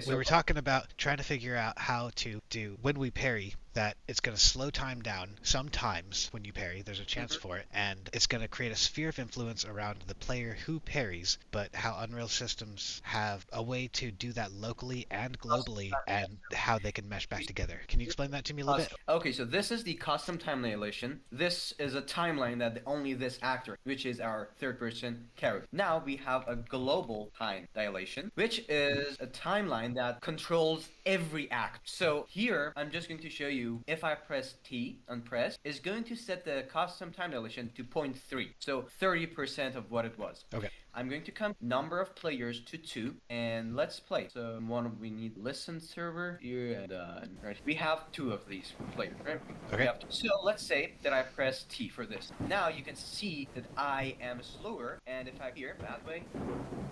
We were talking about trying to figure out how to do when we parry that it's going to slow time down sometimes when you parry. There's a chance Mhm. for it, and it's going to create a sphere of influence around the player who parries. But how Unreal Systems have a way to do that locally and globally, and how they can mesh back together. Can you explain that to me a little bit? Okay, so this is the custom time dilation. This is a timeline that only this actor, which is our third person character. Now we have a global time dilation, which is a timeline that controls every act. So here, I'm just going to show you if I press T on press, is going to set the custom time dilation to 0.3. So 30% of what it was. Okay. I'm going to come number of players to 2 and let's play. So we need listen server here and right. We have 2 of these players, right? We Okay. have 2. So let's say that I press T for this. Now you can see that I am slower, and if I here that way,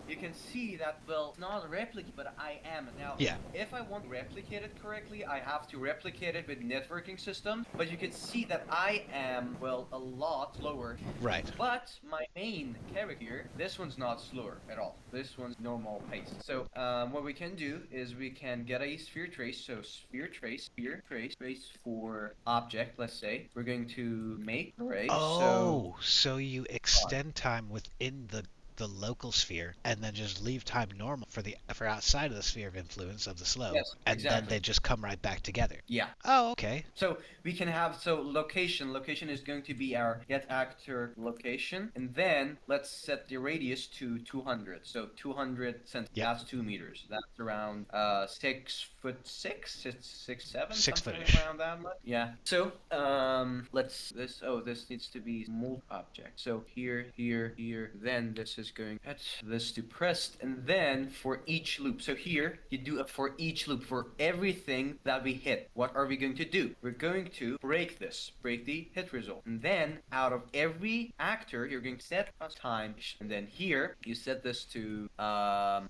you can see that, well, it's not a replicate, but I am. Now, Yeah. if I want to replicate it correctly, I have to replicate it with networking system, but you can see that I am, well, a lot slower. Right. But my main character, this one's not slower at all. This one's normal pace. So what we can do is we can get a sphere trace. So sphere trace for object, let's say. We're going to make array. So Oh, so you extend time within the local sphere and then just leave time normal for outside of the sphere of influence of the slow, yes, and then exactly. they just come right back together. Yeah. Oh, okay. So we can have location. Location is going to be our get actor location, and then let's set the radius to 200. So 200 centimeters. Yep. That's 2 meters. That's around 6'6", 6'7", something Footish. around that much. Yeah. So let's this. Oh, this needs to be multi object. So here, here, here. Then this is going at this to pressed, and then for each loop. So here you do a for each loop for everything that we hit. What are we going to do? We're going to break the hit result. And then out of every actor, you're going to set a time. And then here, you set this to,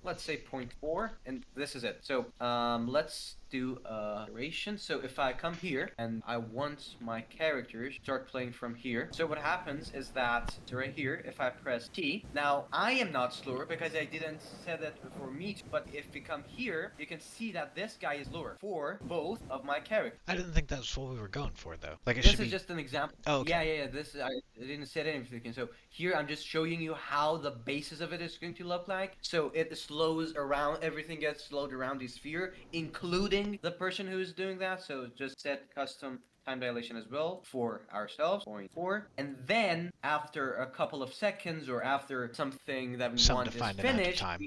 let's say 0.4, and this is it. So let's do a duration. So if I come here and I want my characters to start playing from here, so what happens is that so right here, if I press T, now I am not slower because I didn't set it for me. But if we come here, you can see that this guy is lower for both of my characters. I didn't think that's what we were going for though. Like it This should is be. just an example. Oh, okay. Yeah. This I didn't set anything. So here I'm just showing you how the basis of it is going to look like. So it slows around. Everything gets slowed around the sphere, including the person who is doing that. So just set custom time dilation as well for ourselves, 0.4. And then after a couple of seconds or after something that we Some want is defined amount of finished, time.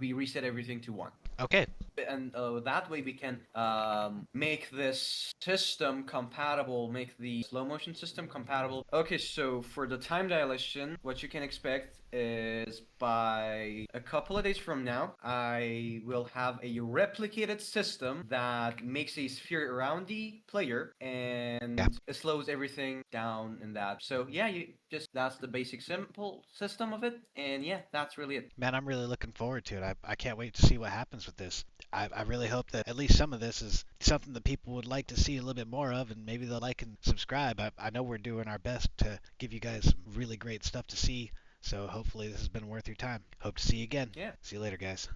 we reset everything to 1. Okay. And that way we can make this system compatible, make the slow motion system compatible. Okay, so for the time dilation, what you can expect is by a couple of days from now, I will have a replicated system that makes a sphere around the player Yeah. and it slows everything down in that. So yeah, you just that's the basic simple system of it, and yeah, that's really it. Man, I'm really looking forward to it. I can't wait to see what happens with this. I really hope that at least some of this is something that people would like to see a little bit more of, and maybe they'll like and subscribe. I know we're doing our best to give you guys some really great stuff to see, so hopefully this has been worth your time. Hope to see you again. Yeah. See you later, guys.